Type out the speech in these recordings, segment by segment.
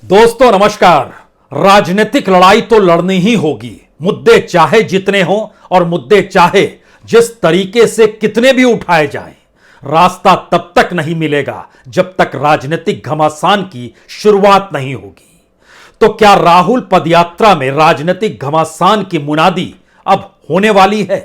दोस्तों नमस्कार। राजनीतिक लड़ाई तो लड़नी ही होगी, मुद्दे चाहे जितने हों और मुद्दे चाहे जिस तरीके से कितने भी उठाए जाएं। रास्ता तब तक नहीं मिलेगा जब तक राजनीतिक घमासान की शुरुआत नहीं होगी। तो क्या राहुल पदयात्रा में राजनीतिक घमासान की मुनादी अब होने वाली है?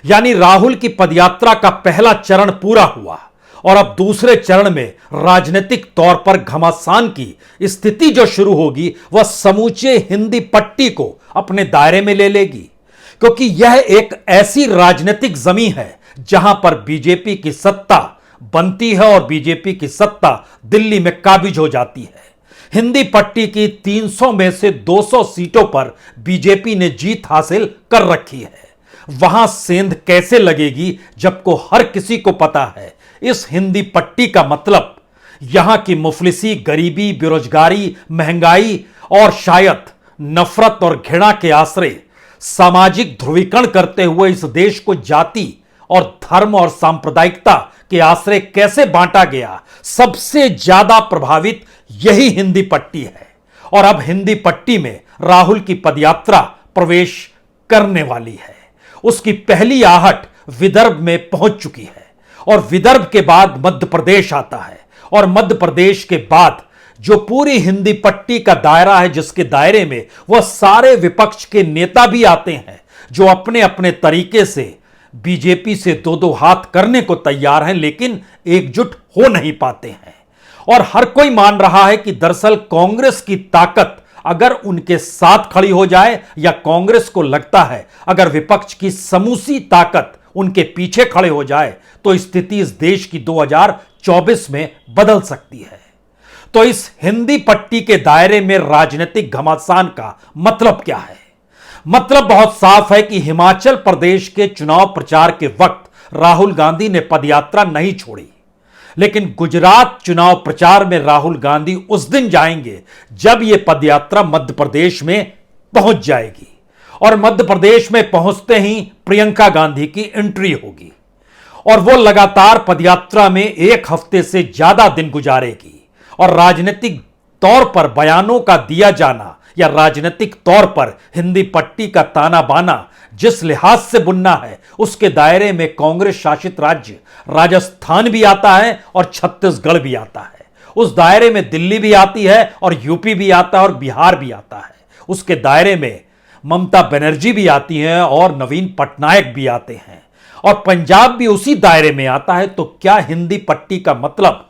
यानी राहुल की पदयात्रा का पहला चरण पूरा हुआ और अब दूसरे चरण में राजनीतिक तौर पर घमासान की स्थिति जो शुरू होगी वह समूचे हिंदी पट्टी को अपने दायरे में ले लेगी, क्योंकि यह एक ऐसी राजनीतिक जमीन है जहां पर बीजेपी की सत्ता बनती है और बीजेपी की सत्ता दिल्ली में काबिज हो जाती है। हिंदी पट्टी की 300 में से 200 सीटों पर बीजेपी ने जीत हासिल कर रखी है। वहां सेंध कैसे लगेगी जबको हर किसी को पता है इस हिंदी पट्टी का मतलब यहां की मुफलिसी, गरीबी, बेरोजगारी, महंगाई और शायद नफरत और घृणा के आश्रय सामाजिक ध्रुवीकरण करते हुए इस देश को जाति और धर्म और सांप्रदायिकता के आश्रय कैसे बांटा गया, सबसे ज्यादा प्रभावित यही हिंदी पट्टी है। और अब हिंदी पट्टी में राहुल की पदयात्रा प्रवेश करने वाली है। उसकी पहली आहट विदर्भ में पहुंच चुकी है और विदर्भ के बाद मध्य प्रदेश आता है और मध्य प्रदेश के बाद जो पूरी हिंदी पट्टी का दायरा है, जिसके दायरे में वह सारे विपक्ष के नेता भी आते हैं जो अपने अपने तरीके से बीजेपी से दो दो हाथ करने को तैयार हैं, लेकिन एकजुट हो नहीं पाते हैं। और हर कोई मान रहा है कि दरअसल कांग्रेस की ताकत अगर उनके साथ खड़ी हो जाए, या कांग्रेस को लगता है अगर विपक्ष की समूची ताकत उनके पीछे खड़े हो जाए तो स्थिति इस देश की 2024 में बदल सकती है। तो इस हिंदी पट्टी के दायरे में राजनीतिक घमासान का मतलब क्या है? मतलब बहुत साफ है कि हिमाचल प्रदेश के चुनाव प्रचार के वक्त राहुल गांधी ने पदयात्रा नहीं छोड़ी, लेकिन गुजरात चुनाव प्रचार में राहुल गांधी उस दिन जाएंगे जब यह पदयात्रा मध्य प्रदेश में पहुंच जाएगी। और मध्य प्रदेश में पहुंचते ही प्रियंका गांधी की एंट्री होगी और वो लगातार पदयात्रा में एक हफ्ते से ज्यादा दिन गुजारेगी। और राजनीतिक तौर पर बयानों का दिया जाना या राजनीतिक तौर पर हिंदी पट्टी का ताना बाना जिस लिहाज से बुनना है, उसके दायरे में कांग्रेस शासित राज्य राजस्थान भी आता है और छत्तीसगढ़ भी आता है। उस दायरे में दिल्ली भी आती है और यूपी भी आता है और बिहार भी आता है। उसके दायरे में ममता बनर्जी भी आती हैं और नवीन पटनायक भी आते हैं और पंजाब भी उसी दायरे में आता है। तो क्या हिंदी पट्टी का मतलब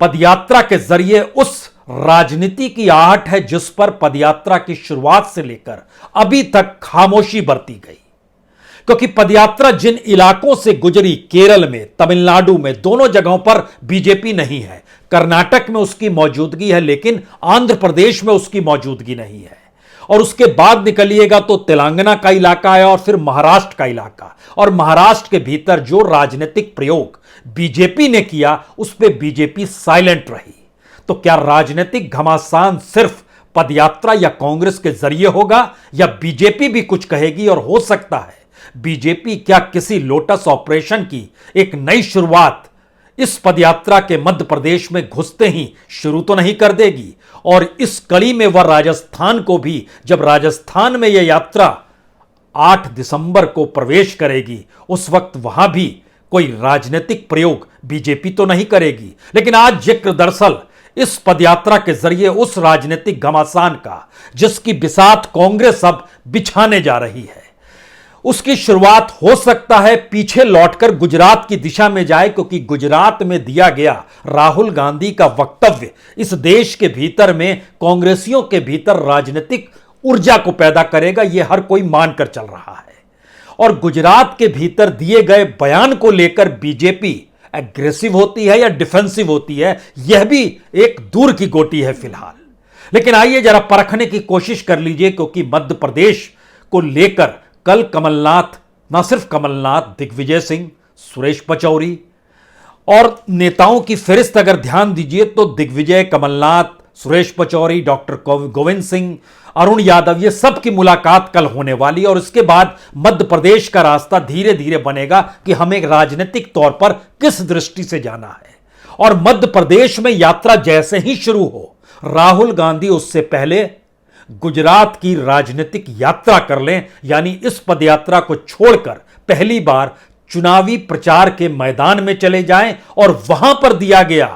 पदयात्रा के जरिए उस राजनीति की आहट है जिस पर पदयात्रा की शुरुआत से लेकर अभी तक खामोशी बरती गई? क्योंकि पदयात्रा जिन इलाकों से गुजरी, केरल में, तमिलनाडु में, दोनों जगहों पर बीजेपी नहीं है। कर्नाटक में उसकी मौजूदगी है लेकिन आंध्र प्रदेश में उसकी मौजूदगी नहीं है। और उसके बाद निकलिएगा तो तेलंगाना का इलाका है और फिर महाराष्ट्र का इलाका। और महाराष्ट्र के भीतर जो राजनीतिक प्रयोग बीजेपी ने किया उस पर बीजेपी साइलेंट रही। तो क्या राजनीतिक घमासान सिर्फ पदयात्रा या कांग्रेस के जरिए होगा या बीजेपी भी कुछ कहेगी? और हो सकता है बीजेपी क्या किसी लोटस ऑपरेशन की एक नई शुरुआत इस पदयात्रा के मध्य प्रदेश में घुसते ही शुरू तो नहीं कर देगी? और इस कड़ी में वह राजस्थान को भी, जब राजस्थान में यह यात्रा 8 दिसंबर को प्रवेश करेगी, उस वक्त वहां भी कोई राजनीतिक प्रयोग बीजेपी तो नहीं करेगी। लेकिन आज जिक्र दरअसल इस पदयात्रा के जरिए उस राजनीतिक घमासान का जिसकी बिसात कांग्रेस अब बिछाने जा रही है, उसकी शुरुआत हो सकता है पीछे लौटकर गुजरात की दिशा में जाए। क्योंकि गुजरात में दिया गया राहुल गांधी का वक्तव्य इस देश के भीतर में कांग्रेसियों के भीतर राजनीतिक ऊर्जा को पैदा करेगा, यह हर कोई मानकर चल रहा है। और गुजरात के भीतर दिए गए बयान को लेकर बीजेपी एग्रेसिव होती है या डिफेंसिव होती है, यह भी एक दूर की गोटी है फिलहाल। लेकिन आइए जरा परखने की कोशिश कर लीजिए, क्योंकि मध्य प्रदेश को लेकर कल कमलनाथ, ना सिर्फ कमलनाथ, दिग्विजय सिंह, सुरेश पचौरी और नेताओं की फहरिस्त अगर ध्यान दीजिए तो दिग्विजय, कमलनाथ, सुरेश पचौरी, डॉक्टर गोविंद सिंह, अरुण यादव, ये सब की मुलाकात कल होने वाली। और उसके बाद मध्य प्रदेश का रास्ता धीरे धीरे बनेगा कि हमें राजनीतिक तौर पर किस दृष्टि से जाना है। और मध्य प्रदेश में यात्रा जैसे ही शुरू हो, राहुल गांधी उससे पहले गुजरात की राजनीतिक यात्रा कर लें, यानी इस पदयात्रा को छोड़कर पहली बार चुनावी प्रचार के मैदान में चले जाएं और वहां पर दिया गया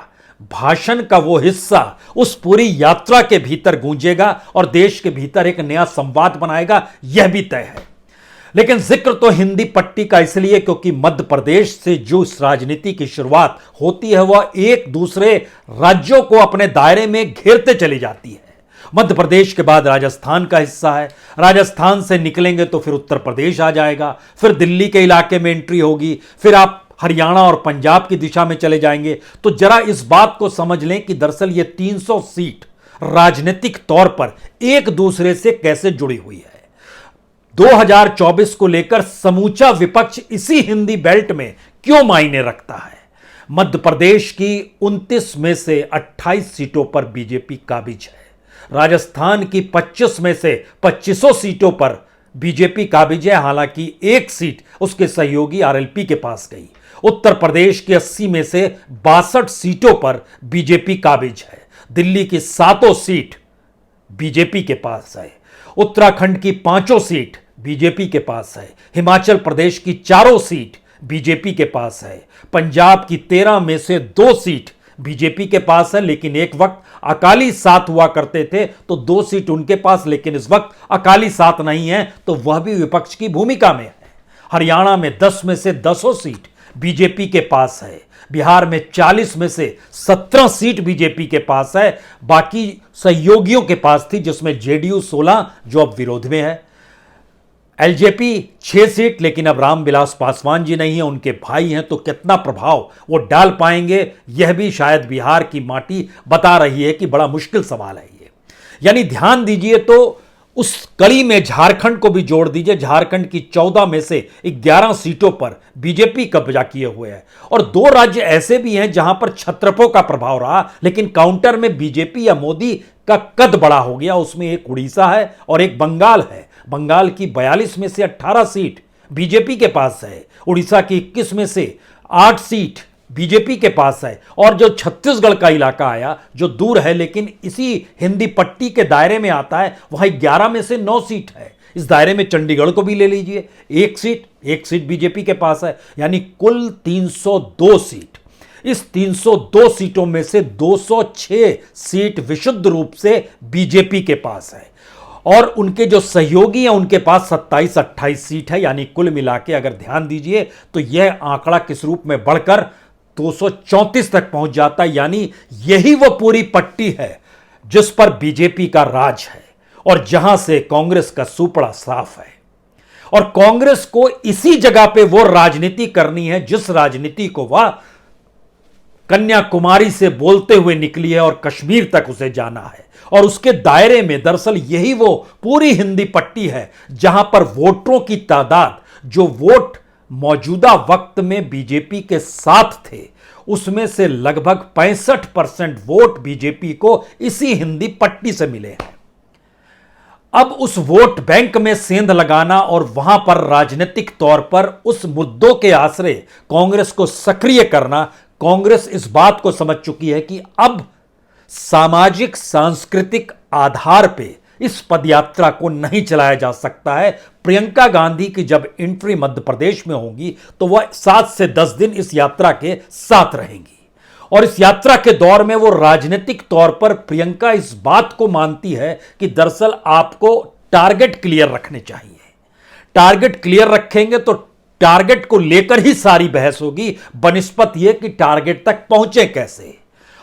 भाषण का वो हिस्सा उस पूरी यात्रा के भीतर गूंजेगा और देश के भीतर एक नया संवाद बनाएगा, यह भी तय है। लेकिन जिक्र तो हिंदी पट्टी का इसलिए क्योंकि मध्य प्रदेश से जो इस राजनीति की शुरुआत होती है वह एक दूसरे राज्यों को अपने दायरे में घेरते चली जाती है। मध्य प्रदेश के बाद राजस्थान का हिस्सा है, राजस्थान से निकलेंगे तो फिर उत्तर प्रदेश आ जाएगा, फिर दिल्ली के इलाके में एंट्री होगी, फिर आप हरियाणा और पंजाब की दिशा में चले जाएंगे। तो जरा इस बात को समझ लें कि दरअसल ये 300 सीट राजनीतिक तौर पर एक दूसरे से कैसे जुड़ी हुई है। 2024 को लेकर समूचा विपक्ष इसी हिंदी बेल्ट में क्यों मायने रखता है। मध्य प्रदेश की 29 में से 28 सीटों पर बीजेपी काबिज है, राजस्थान की 25 में से 25 सीटों पर बीजेपी काबिज है, हालांकि एक सीट उसके सहयोगी आरएलपी के पास गई। उत्तर प्रदेश की 80 में से 62 सीटों पर बीजेपी काबिज है, दिल्ली की 7 सीट बीजेपी के पास है, उत्तराखंड की 5 सीट बीजेपी के पास है, हिमाचल प्रदेश की 4 सीट बीजेपी के पास है, पंजाब की 13 में से 2 सीट बीजेपी के पास है। लेकिन एक वक्त अकाली साथ हुआ करते थे तो 2 सीट उनके पास, लेकिन इस वक्त अकाली साथ नहीं है तो वह भी विपक्ष की भूमिका में है। हरियाणा में 10 में से 10 सीट बीजेपी के पास है, बिहार में 40 में से 17 सीट बीजेपी के पास है, बाकी सहयोगियों के पास थी जिसमें जेडीयू 16 जो अब विरोध में है, एलजेपी 6 सीट, लेकिन अब रामविलास पासवान जी नहीं है, उनके भाई हैं, तो कितना प्रभाव वो डाल पाएंगे यह भी शायद बिहार की माटी बता रही है कि बड़ा मुश्किल सवाल है ये। यानी ध्यान दीजिए तो उस कड़ी में झारखंड को भी जोड़ दीजिए, झारखंड की 14 में से 11 सीटों पर बीजेपी कब्जा किए हुए है और 2 राज्य ऐसे भी हैं जहां पर छत्रपों का प्रभाव रहा, लेकिन काउंटर में बीजेपी या मोदी का कद बड़ा हो गया। उसमें एक उड़ीसा है और एक बंगाल है। बंगाल की 42 में से 18 सीट बीजेपी के पास है, उड़ीसा की 21 में से 8 सीट बीजेपी के पास है, और जो छत्तीसगढ़ का इलाका आया जो दूर है लेकिन इसी हिंदी पट्टी के दायरे में आता है, वहां 11 में से 9 सीट है। इस दायरे में चंडीगढ़ को भी ले लीजिए, एक सीट बीजेपी के पास है, यानी कुल 302 सीट। इस 302 सीटों में से 206 सीट विशुद्ध रूप से बीजेपी के पास है और उनके जो सहयोगी हैं उनके पास 27-28 सीट है, यानी कुल मिला के अगर ध्यान दीजिए तो यह आंकड़ा किस रूप में बढ़कर 234 तक पहुंच जाता है। यानी यही वो पूरी पट्टी है जिस पर बीजेपी का राज है और जहां से कांग्रेस का सुपड़ा साफ है। और कांग्रेस को इसी जगह पे वो राजनीति करनी है जिस राजनीति को वह कन्याकुमारी से बोलते हुए निकली है और कश्मीर तक उसे जाना है। और उसके दायरे में दरअसल यही वो पूरी हिंदी पट्टी है जहां पर वोटरों की तादाद, जो वोट मौजूदा वक्त में बीजेपी के साथ थे, उसमें से लगभग 65% वोट बीजेपी को इसी हिंदी पट्टी से मिले हैं। अब उस वोट बैंक में सेंध लगाना और वहां पर राजनीतिक तौर पर उस मुद्दों के आश्रय कांग्रेस को सक्रिय करना, कांग्रेस इस बात को समझ चुकी है कि अब सामाजिक सांस्कृतिक आधार पे इस पदयात्रा को नहीं चलाया जा सकता है। प्रियंका गांधी की जब एंट्री मध्य प्रदेश में होगी तो वह 7 से 10 दिन इस यात्रा के साथ रहेंगी और इस यात्रा के दौर में वो राजनीतिक तौर पर प्रियंका इस बात को मानती है कि दरअसल आपको टारगेट क्लियर रखने चाहिए। टारगेट क्लियर रखेंगे तो टारगेट को लेकर ही सारी बहस होगी, बनिस्पत यह कि टारगेट तक पहुंचे कैसे।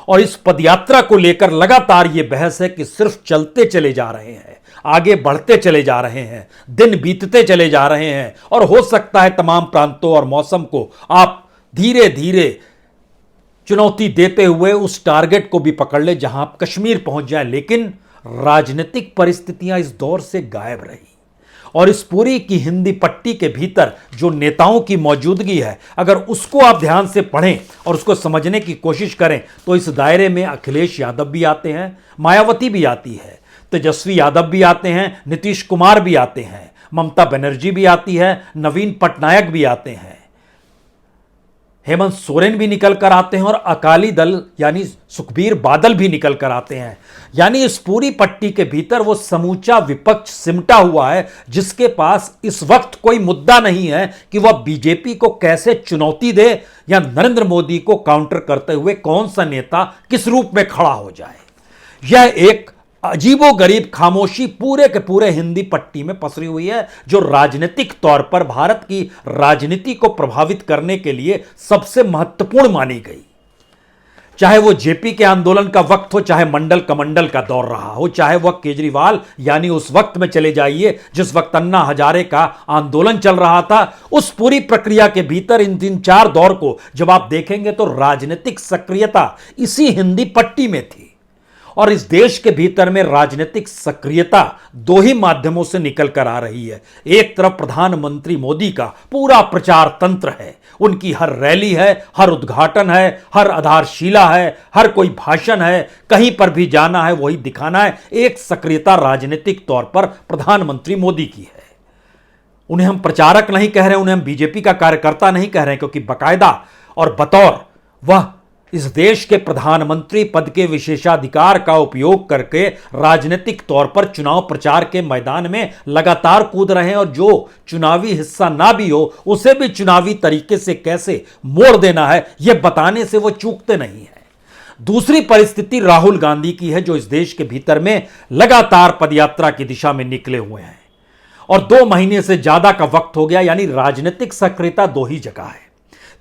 और इस पदयात्रा को लेकर लगातार यह बहस है कि सिर्फ चलते चले जा रहे हैं, आगे बढ़ते चले जा रहे हैं, दिन बीतते चले जा रहे हैं और हो सकता है तमाम प्रांतों और मौसम को आप धीरे धीरे चुनौती देते हुए उस टारगेट को भी पकड़ ले जहां आप कश्मीर पहुंच जाएं। लेकिन राजनीतिक परिस्थितियां इस दौर से गायब रही और इस पूरी की हिंदी पट्टी के भीतर जो नेताओं की मौजूदगी है, अगर उसको आप ध्यान से पढ़ें और उसको समझने की कोशिश करें तो इस दायरे में अखिलेश यादव भी आते हैं, मायावती भी आती है, तेजस्वी यादव भी आते हैं, नीतीश कुमार भी आते हैं, ममता बनर्जी भी आती है, नवीन पटनायक भी आते हैं, हेमंत सोरेन भी निकल कर आते हैं और अकाली दल यानी सुखबीर बादल भी निकल कर आते हैं। यानी इस पूरी पट्टी के भीतर वो समूचा विपक्ष सिमटा हुआ है, जिसके पास इस वक्त कोई मुद्दा नहीं है कि वह बीजेपी को कैसे चुनौती दे या नरेंद्र मोदी को काउंटर करते हुए कौन सा नेता किस रूप में खड़ा हो जाए। यह एक अजीबोगरीब खामोशी पूरे के पूरे हिंदी पट्टी में पसरी हुई है, जो राजनीतिक तौर पर भारत की राजनीति को प्रभावित करने के लिए सबसे महत्वपूर्ण मानी गई। चाहे वो जेपी के आंदोलन का वक्त हो, चाहे मंडल कमंडल का दौर रहा हो, चाहे वह केजरीवाल यानी उस वक्त में चले जाइए जिस वक्त अन्ना हजारे का आंदोलन चल रहा था, उस पूरी प्रक्रिया के भीतर इन 3-4 दौर को जब आप देखेंगे तो राजनीतिक सक्रियता इसी हिंदी पट्टी में थी। और इस देश के भीतर में राजनीतिक सक्रियता दो ही माध्यमों से निकल कर आ रही है। एक तरफ प्रधानमंत्री मोदी का पूरा प्रचार तंत्र है, उनकी हर रैली है, हर उद्घाटन है, हर आधारशिला है, हर कोई भाषण है, कहीं पर भी जाना है वही दिखाना है। एक सक्रियता राजनीतिक तौर पर प्रधानमंत्री मोदी की है। उन्हें हम प्रचारक नहीं कह रहे, उन्हें हम बीजेपी का कार्यकर्ता नहीं कह रहे, क्योंकि बाकायदा और बतौर वह इस देश के प्रधानमंत्री पद के विशेषाधिकार का उपयोग करके राजनीतिक तौर पर चुनाव प्रचार के मैदान में लगातार कूद रहे हैं, और जो चुनावी हिस्सा ना भी हो उसे भी चुनावी तरीके से कैसे मोड़ देना है यह बताने से वो चूकते नहीं है। दूसरी परिस्थिति राहुल गांधी की है, जो इस देश के भीतर में लगातार पदयात्रा की दिशा में निकले हुए हैं और 2 महीने से ज्यादा का वक्त हो गया। यानी राजनीतिक सक्रियता 2 ही जगह है।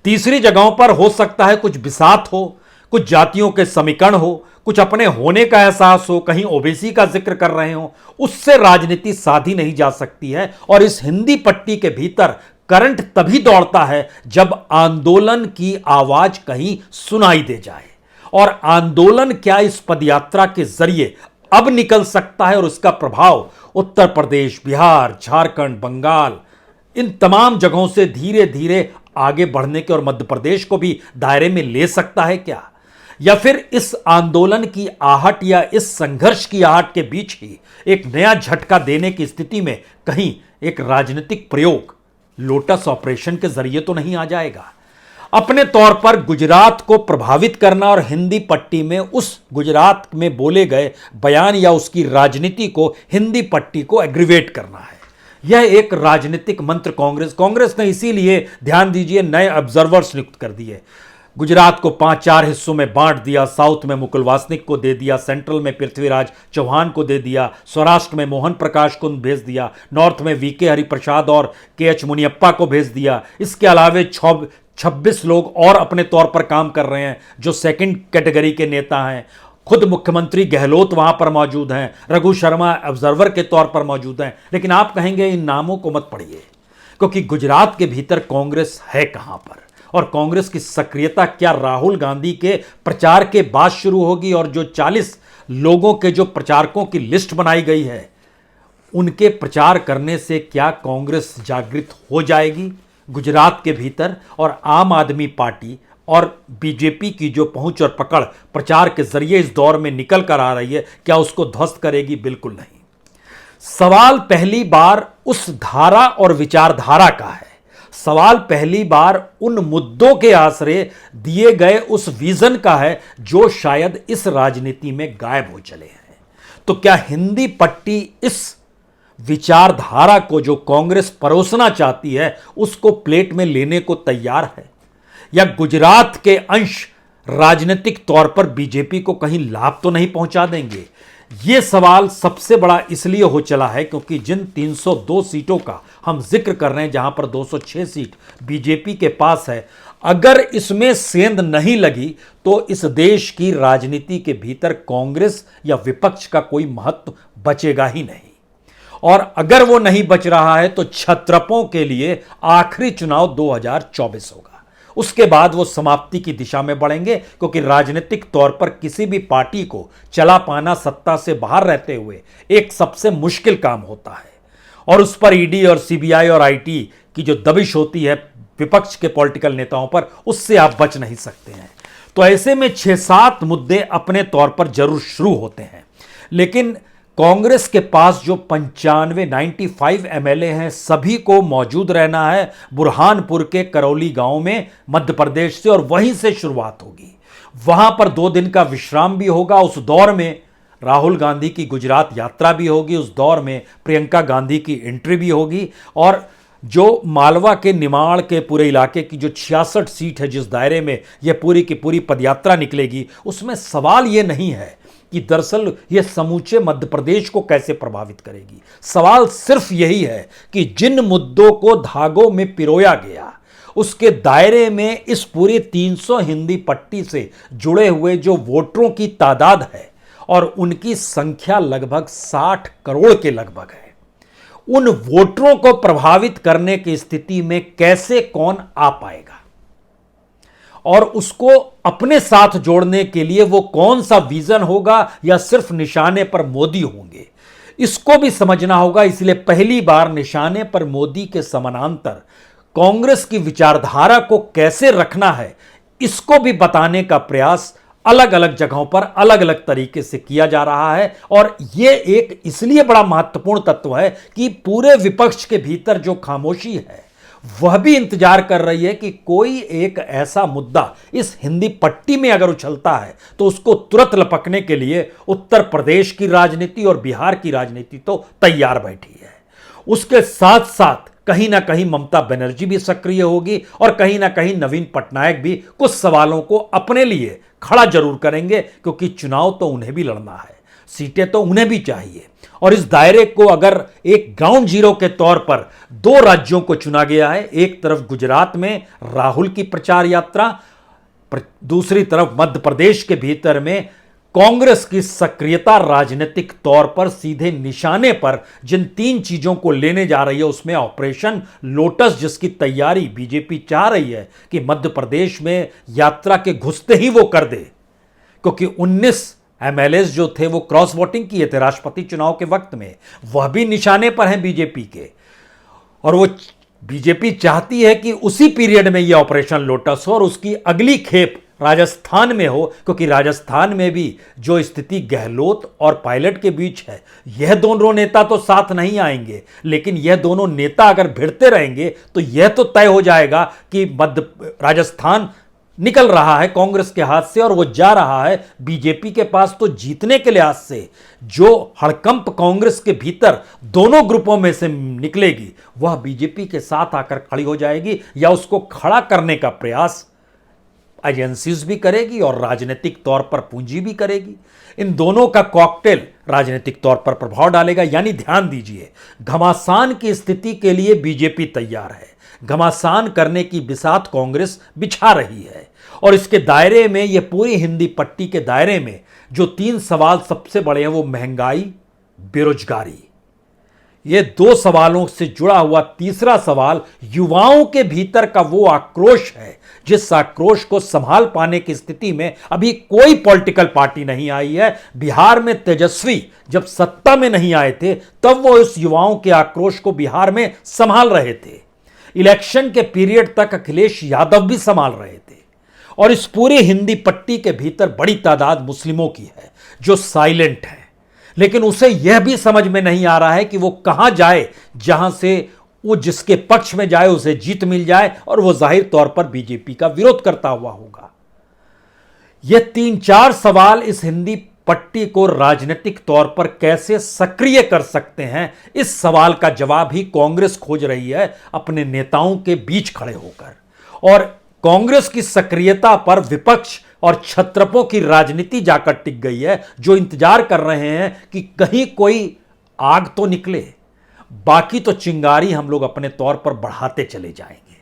तीसरी जगहों पर हो सकता है कुछ बिसात हो, कुछ जातियों के समीकरण हो, कुछ अपने होने का एहसास हो, कहीं ओबीसी का जिक्र कर रहे हो, उससे राजनीति साधी नहीं जा सकती है। और इस हिंदी पट्टी के भीतर करंट तभी दौड़ता है जब आंदोलन की आवाज कहीं सुनाई दे जाए। और आंदोलन क्या इस पदयात्रा के जरिए अब निकल सकता है, और उसका प्रभाव उत्तर प्रदेश, बिहार, झारखंड, बंगाल, इन तमाम जगहों से धीरे धीरे आगे बढ़ने के और मध्य प्रदेश को भी दायरे में ले सकता है क्या? या फिर इस आंदोलन की आहट या इस संघर्ष की आहट के बीच ही एक नया झटका देने की स्थिति में कहीं एक राजनीतिक प्रयोग लोटस ऑपरेशन के जरिए तो नहीं आ जाएगा? अपने तौर पर गुजरात को प्रभावित करना और हिंदी पट्टी में उस गुजरात में बोले गए बयान या उसकी राजनीति को हिंदी पट्टी को एग्रीवेट करना है। यह एक राजनीतिक मंत्र कांग्रेस ने इसीलिए ध्यान दीजिए नए ऑब्जर्वर्स नियुक्त कर दिए। गुजरात को 5-4 हिस्सों में बांट दिया, साउथ में मुकुल वासनिक को दे दिया, सेंट्रल में पृथ्वीराज चौहान को दे दिया, सौराष्ट्र में मोहन प्रकाश को भेज दिया, नॉर्थ में वीके हरिप्रसाद और KH मुनियप्पा को भेज दिया। इसके अलावे 26 लोग और अपने तौर पर काम कर रहे हैं जो सेकंड कैटेगरी के नेता हैं। खुद मुख्यमंत्री गहलोत वहां पर मौजूद हैं, रघु शर्मा ऑब्जर्वर के तौर पर मौजूद हैं। लेकिन आप कहेंगे इन नामों को मत पढ़िए, क्योंकि गुजरात के भीतर कांग्रेस है कहां पर, और कांग्रेस की सक्रियता क्या राहुल गांधी के प्रचार के बाद शुरू होगी? और जो 40 लोगों के जो प्रचारकों की लिस्ट बनाई गई है, उनके प्रचार करने से क्या कांग्रेस जागृत हो जाएगी गुजरात के भीतर? और आम आदमी पार्टी और बीजेपी की जो पहुंच और पकड़ प्रचार के जरिए इस दौर में निकल कर आ रही है, क्या उसको ध्वस्त करेगी? बिल्कुल नहीं। सवाल पहली बार उस धारा और विचारधारा का है। सवाल पहली बार उन मुद्दों के आसरे दिए गए उस विजन का है जो शायद इस राजनीति में गायब हो चले हैं। तो क्या हिंदी पट्टी इस विचारधारा को जो कांग्रेस परोसना चाहती है उसको प्लेट में लेने को तैयार है, या गुजरात के अंश राजनीतिक तौर पर बीजेपी को कहीं लाभ तो नहीं पहुंचा देंगे? यह सवाल सबसे बड़ा इसलिए हो चला है क्योंकि जिन 302 सीटों का हम जिक्र कर रहे हैं, जहां पर 206 सीट बीजेपी के पास है, अगर इसमें सेंध नहीं लगी तो इस देश की राजनीति के भीतर कांग्रेस या विपक्ष का कोई महत्व बचेगा ही नहीं। और अगर वो नहीं बच रहा है तो क्षत्रपों के लिए आखिरी चुनाव 2024 होगा। उसके बाद वो समाप्ति की दिशा में बढ़ेंगे, क्योंकि राजनीतिक तौर पर किसी भी पार्टी को चला पाना सत्ता से बाहर रहते हुए एक सबसे मुश्किल काम होता है, और उस पर ईडी और सीबीआई और आईटी की जो दबिश होती है विपक्ष के पॉलिटिकल नेताओं पर, उससे आप बच नहीं सकते हैं। तो ऐसे में 6-7 मुद्दे अपने तौर पर जरूर शुरू होते हैं, लेकिन कांग्रेस के पास जो 95 एमएलए हैं, सभी को मौजूद रहना है बुरहानपुर के करौली गांव में मध्य प्रदेश से, और वहीं से शुरुआत होगी। वहां पर 2 दिन का विश्राम भी होगा। उस दौर में राहुल गांधी की गुजरात यात्रा भी होगी, उस दौर में प्रियंका गांधी की एंट्री भी होगी, और जो मालवा के निमाड़ के पूरे इलाके की जो 66 सीट है, जिस दायरे में यह पूरी की पूरी पदयात्रा निकलेगी, उसमें सवाल यह नहीं है कि दरअसल यह समूचे मध्य प्रदेश को कैसे प्रभावित करेगी। सवाल सिर्फ यही है कि जिन मुद्दों को धागों में पिरोया गया, उसके दायरे में इस पूरे 300 हिंदी पट्टी से जुड़े हुए जो वोटरों की तादाद है, और उनकी संख्या लगभग 60 करोड़ के लगभग है, उन वोटरों को प्रभावित करने की स्थिति में कैसे कौन आ पाएगा, और उसको अपने साथ जोड़ने के लिए वो कौन सा विजन होगा, या सिर्फ निशाने पर मोदी होंगे, इसको भी समझना होगा। इसलिए पहली बार निशाने पर मोदी के समानांतर कांग्रेस की विचारधारा को कैसे रखना है, इसको भी बताने का प्रयास अलग अलग जगहों पर अलग अलग तरीके से किया जा रहा है। और यह एक इसलिए बड़ा महत्वपूर्ण तत्व है कि पूरे विपक्ष के भीतर जो खामोशी है, वह भी इंतजार कर रही है कि कोई एक ऐसा मुद्दा इस हिंदी पट्टी में अगर उछलता है तो उसको तुरंत लपकने के लिए उत्तर प्रदेश की राजनीति और बिहार की राजनीति तो तैयार बैठी है। उसके साथ साथ कहीं ना कहीं ममता बनर्जी भी सक्रिय होगी, और कहीं ना कहीं नवीन पटनायक भी कुछ सवालों को अपने लिए खड़ा जरूर करेंगे, क्योंकि चुनाव तो उन्हें भी लड़ना है, सीटें तो उन्हें भी चाहिए। और इस दायरे को अगर एक ग्राउंड जीरो के तौर पर 2 राज्यों को चुना गया है, एक तरफ गुजरात में राहुल की प्रचार यात्रा, दूसरी तरफ मध्य प्रदेश के भीतर में कांग्रेस की सक्रियता राजनीतिक तौर पर सीधे निशाने पर जिन 3 चीजों को लेने जा रही है, उसमें ऑपरेशन लोटस, जिसकी तैयारी बीजेपी चाह रही है कि मध्य प्रदेश में यात्रा के घुसते ही वो कर दे, क्योंकि 19 एमएलएस जो थे वो क्रॉस वोटिंग किए थे राष्ट्रपति चुनाव के वक्त में, वह भी निशाने पर हैं बीजेपी के, और वो बीजेपी चाहती है कि उसी पीरियड में यह ऑपरेशन लोटस हो और उसकी अगली खेप राजस्थान में हो, क्योंकि राजस्थान में भी जो स्थिति गहलोत और पायलट के बीच है, यह दोनों नेता तो साथ नहीं आएंगे, लेकिन यह दोनों नेता अगर भिड़ते रहेंगे तो यह तो तय हो जाएगा कि राजस्थान निकल रहा है कांग्रेस के हाथ से, और वो जा रहा है बीजेपी के पास। तो जीतने के लिहाज से जो हड़कंप कांग्रेस के भीतर दोनों ग्रुपों में से निकलेगी, वह बीजेपी के साथ आकर खड़ी हो जाएगी, या उसको खड़ा करने का प्रयास एजेंसीज भी करेगी और राजनीतिक तौर पर पूंजी भी करेगी। इन दोनों का कॉकटेल राजनीतिक तौर पर प्रभाव डालेगा। यानी ध्यान दीजिए, घमासान की स्थिति के लिए बीजेपी तैयार है, घमासान करने की बिसात कांग्रेस बिछा रही है, और इसके दायरे में, यह पूरी हिंदी पट्टी के दायरे में जो 3 सवाल सबसे बड़े हैं, वो महंगाई, बेरोजगारी, ये 2 सवालों से जुड़ा हुआ तीसरा सवाल युवाओं के भीतर का वो आक्रोश है, जिस आक्रोश को संभाल पाने की स्थिति में अभी कोई पॉलिटिकल पार्टी नहीं आई है। बिहार में तेजस्वी जब सत्ता में नहीं आए थे, तब वो इस युवाओं के आक्रोश को बिहार में संभाल रहे थे। इलेक्शन के पीरियड तक अखिलेश यादव भी संभाल रहे थे, और इस पूरी हिंदी पट्टी के भीतर बड़ी तादाद मुस्लिमों की है जो साइलेंट है, लेकिन उसे यह भी समझ में नहीं आ रहा है कि वो कहां जाए जहां से वो जिसके पक्ष में जाए उसे जीत मिल जाए, और वो जाहिर तौर पर बीजेपी का विरोध करता हुआ होगा। ये 3-4 सवाल इस हिंदी पट्टी को राजनीतिक तौर पर कैसे सक्रिय कर सकते हैं, इस सवाल का जवाब ही कांग्रेस खोज रही है अपने नेताओं के बीच खड़े होकर। और कांग्रेस की सक्रियता पर विपक्ष और छत्रपों की राजनीति जाकर टिक गई है, जो इंतजार कर रहे हैं कि कहीं कोई आग तो निकले, बाकी तो चिंगारी हम लोग अपने तौर पर बढ़ाते चले जाएंगे।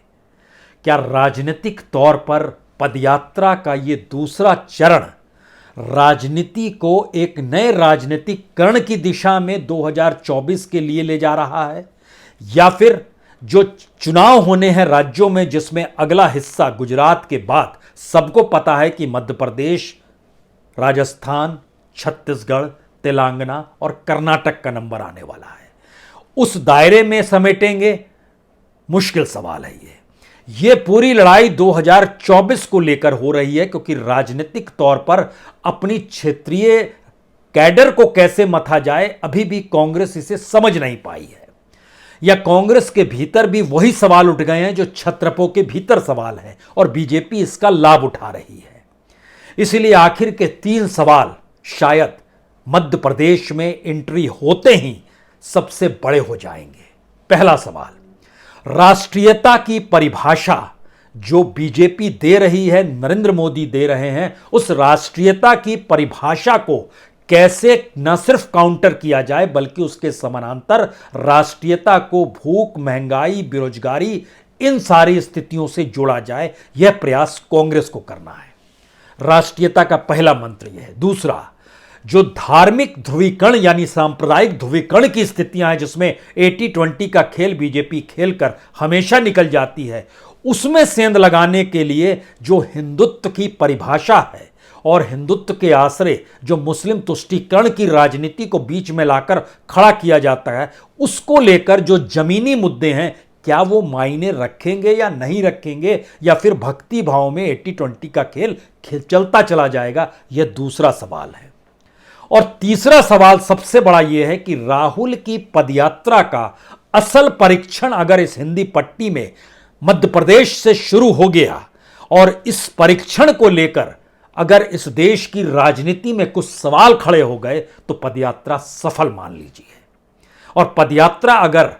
क्या राजनीतिक तौर पर पदयात्रा का ये दूसरा चरण राजनीति को एक नए राजनीतिक करण की दिशा में 2024 के लिए ले जा रहा है, या फिर जो चुनाव होने हैं राज्यों में, जिसमें अगला हिस्सा गुजरात के बाद सबको पता है कि मध्य प्रदेश, राजस्थान, छत्तीसगढ़, तेलंगाना और कर्नाटक का नंबर आने वाला है, उस दायरे में समेटेंगे? मुश्किल सवाल है ये पूरी लड़ाई 2024 को लेकर हो रही है, क्योंकि राजनीतिक तौर पर अपनी क्षेत्रीय कैडर को कैसे मथा जाए, अभी भी कांग्रेस इसे समझ नहीं पाई है। या कांग्रेस के भीतर भी वही सवाल उठ गए हैं जो छत्रपों के भीतर सवाल हैं और बीजेपी इसका लाभ उठा रही है। इसलिए आखिर के 3 सवाल शायद मध्य प्रदेश में एंट्री होते ही सबसे बड़े हो जाएंगे। पहला सवाल, राष्ट्रीयता की परिभाषा जो बीजेपी दे रही है, नरेंद्र मोदी दे रहे हैं, उस राष्ट्रीयता की परिभाषा को कैसे न सिर्फ काउंटर किया जाए बल्कि उसके समानांतर राष्ट्रीयता को भूख, महंगाई, बेरोजगारी, इन सारी स्थितियों से जोड़ा जाए, यह प्रयास कांग्रेस को करना है। राष्ट्रीयता का पहला मंत्र यह है। दूसरा, जो धार्मिक ध्रुवीकरण यानी सांप्रदायिक ध्रुवीकरण की स्थितियां हैं जिसमें 80-20 का खेल बीजेपी खेलकर हमेशा निकल जाती है, उसमें सेंध लगाने के लिए जो हिंदुत्व की परिभाषा है और हिंदुत्व के आश्रय जो मुस्लिम तुष्टीकरण की राजनीति को बीच में लाकर खड़ा किया जाता है, उसको लेकर जो जमीनी मुद्दे हैं, क्या वो मायने रखेंगे या नहीं रखेंगे, या फिर भक्ति भाव में 80-20 का खेल चलता चला जाएगा, यह दूसरा सवाल है। और तीसरा सवाल सबसे बड़ा यह है कि राहुल की पदयात्रा का असल परीक्षण अगर इस हिंदी पट्टी में मध्य प्रदेश से शुरू हो गया और इस परीक्षण को लेकर अगर इस देश की राजनीति में कुछ सवाल खड़े हो गए तो पदयात्रा सफल मान लीजिए। और पदयात्रा अगर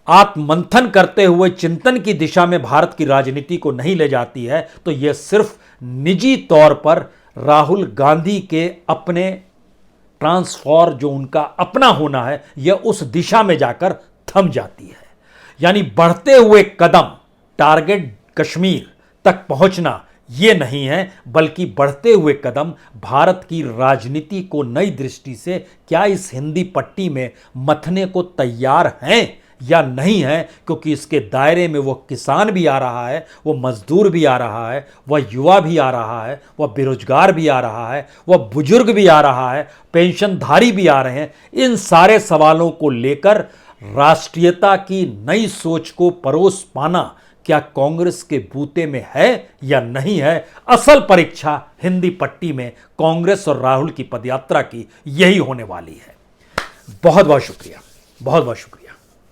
आत्ममंथन करते हुए चिंतन की दिशा में भारत की राजनीति को नहीं ले जाती है तो यह सिर्फ निजी तौर पर राहुल गांधी के अपने ट्रांसफॉर जो उनका अपना होना है, यह उस दिशा में जाकर थम जाती है। यानी बढ़ते हुए कदम टारगेट कश्मीर तक पहुंचना ये नहीं है, बल्कि बढ़ते हुए कदम भारत की राजनीति को नई दृष्टि से क्या इस हिंदी पट्टी में मथने को तैयार हैं या नहीं है, क्योंकि इसके दायरे में वो किसान भी आ रहा है, वो मजदूर भी आ रहा है, वह युवा भी आ रहा है, वह बेरोजगार भी आ रहा है, वह बुजुर्ग भी आ रहा है, पेंशनधारी भी आ रहे हैं। इन सारे सवालों को लेकर राष्ट्रीयता की नई सोच को परोस पाना क्या कांग्रेस के बूते में है या नहीं है, असल परीक्षा हिंदी पट्टी में कांग्रेस और राहुल की पदयात्रा की यही होने वाली है। बहुत बहुत शुक्रिया, बहुत बहुत शुक्रिया।